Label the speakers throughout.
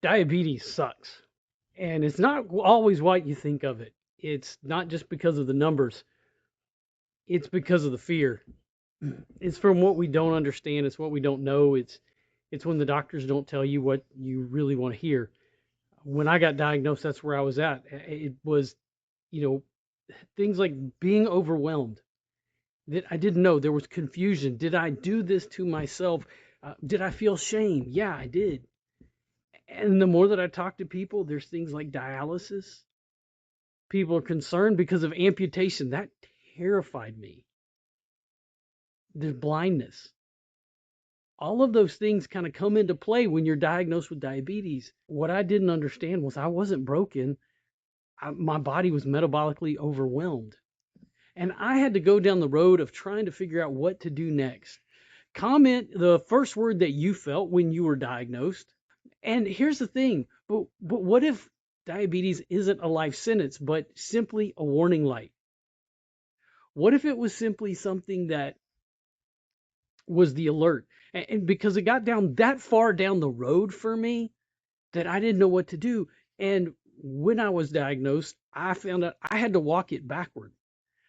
Speaker 1: Diabetes sucks. And it's not always what you think of it. It's not just because of the numbers, it's because of the fear. It's from what we don't understand, it's what we don't know. It's when the doctors don't tell you what you really want to hear. When I got diagnosed, that's where I was at. It was, you know, things like being overwhelmed that I didn't know. There was confusion. Did I do this to myself? Did I feel shame? Yeah, I did. And the more that I talk to people, there's things like dialysis. People are concerned because of amputation. That terrified me. There's blindness. All of those things kind of come into play when you're diagnosed with diabetes. What I didn't understand was I wasn't broken. My body was metabolically overwhelmed. And I had to go down the road of trying to figure out what to do next. Comment the first word that you felt when you were diagnosed. And here's the thing, but what if diabetes isn't a life sentence, but simply a warning light? What if it was simply something that was the alert? And because it got down that far down the road for me that I didn't know what to do. And when I was diagnosed, I found out I had to walk it backward.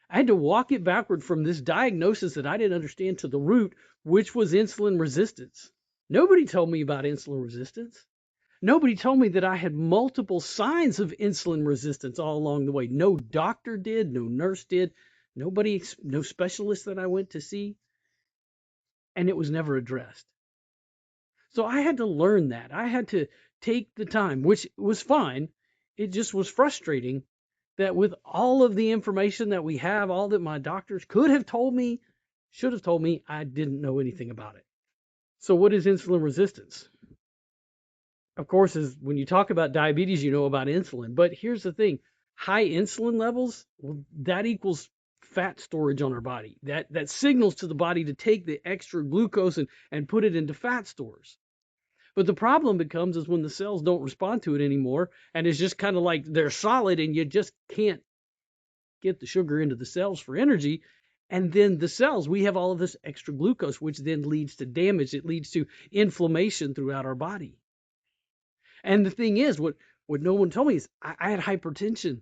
Speaker 1: I had to walk it backward from this diagnosis that I didn't understand to the root, which was insulin resistance. Nobody told me about insulin resistance. Nobody told me that I had multiple signs of insulin resistance all along the way. No doctor did, no nurse did, nobody, no specialist that I went to see, and it was never addressed. So I had to learn that. I had to take the time, which was fine. It just was frustrating that with all of the information that we have, all that my doctors could have told me, should have told me, I didn't know anything about it. So what is insulin resistance? Of course, is when you talk about diabetes, you know about insulin. But here's the thing: high insulin levels, well, that equals fat storage on our body. That signals to the body to take the extra glucose and put it into fat stores. But the problem becomes is when the cells don't respond to it anymore, and it's just kind of like they're solid, and you just can't get the sugar into the cells for energy. And then the cells, we have all of this extra glucose, which then leads to damage. It leads to inflammation throughout our body. And the thing is, what no one told me is I had hypertension.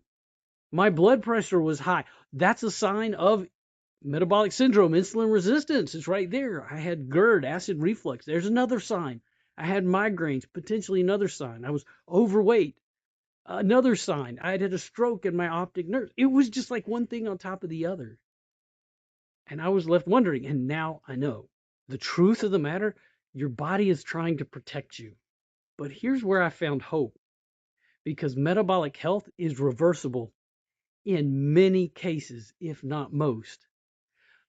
Speaker 1: My blood pressure was high. That's a sign of metabolic syndrome, insulin resistance. It's right there. I had GERD, acid reflux. There's another sign. I had migraines, potentially another sign. I was overweight, another sign. I had had a stroke in my optic nerve. It was just like one thing on top of the other. And I was left wondering, and now I know. The truth of the matter, your body is trying to protect you. But here's where I found hope, because metabolic health is reversible in many cases, if not most.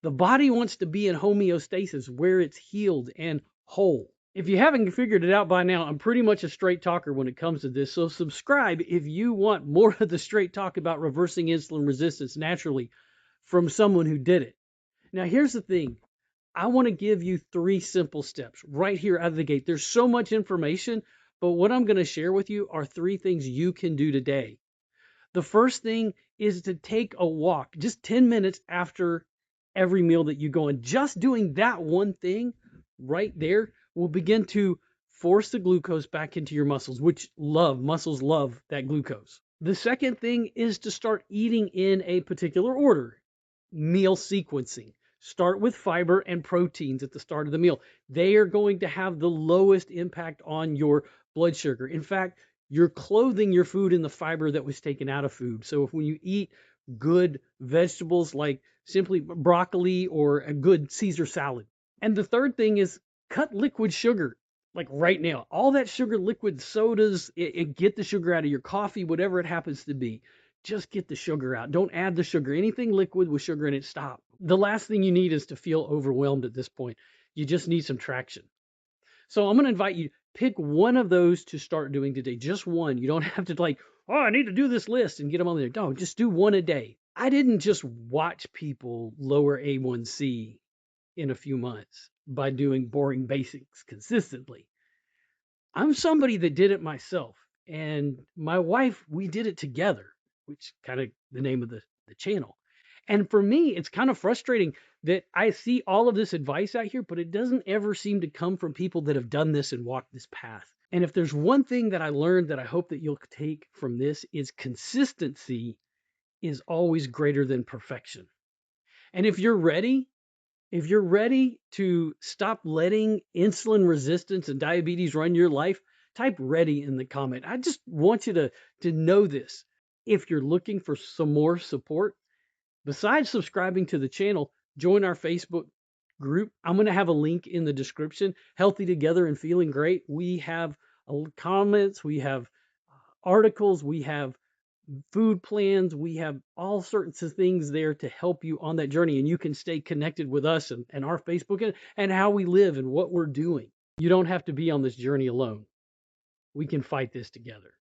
Speaker 1: The body wants to be in homeostasis where it's healed and whole. If you haven't figured it out by now, I'm pretty much a straight talker when it comes to this. So subscribe if you want more of the straight talk about reversing insulin resistance naturally from someone who did it. Now, here's the thing. I want to give you 3 simple steps right here out of the gate. There's so much information, but what I'm going to share with you are 3 things you can do today. The first thing is to take a walk just 10 minutes after every meal that you go in. Just doing that one thing right there will begin to force the glucose back into your muscles, which muscles love that glucose. The second thing is to start eating in a particular order, meal sequencing. Start with fiber and proteins at the start of the meal. They are going to have the lowest impact on your blood sugar. In fact, you're clothing your food in the fiber that was taken out of food. So if when you eat good vegetables like simply broccoli or a good Caesar salad. And the third thing is cut liquid sugar. Like right now, all that sugar, liquid sodas, get the sugar out of your coffee, whatever it happens to be. Just get the sugar out. Don't add the sugar. Anything liquid with sugar in it, stop. The last thing you need is to feel overwhelmed at this point. You just need some traction. So I'm going to invite you, pick one of those to start doing today. Just one. You don't have to like, oh, I need to do this list and get them on there. No, just do one a day. I didn't just watch people lower A1C in a few months by doing boring basics consistently. I'm somebody that did it myself. And my wife, we did it together, which kind of the name of the channel. And for me, it's kind of frustrating that I see all of this advice out here, but it doesn't ever seem to come from people that have done this and walked this path. And if there's one thing that I learned that I hope that you'll take from this is consistency is always greater than perfection. And if you're ready to stop letting insulin resistance and diabetes run your life, type ready in the comment. I just want you to know this. If you're looking for some more support, besides subscribing to the channel, join our Facebook group. I'm going to have a link in the description. Healthy Together and Feeling Great. We have comments, we have articles, we have food plans, we have all sorts of things there to help you on that journey. And you can stay connected with us and our Facebook and how we live and what we're doing. You don't have to be on this journey alone. We can fight this together.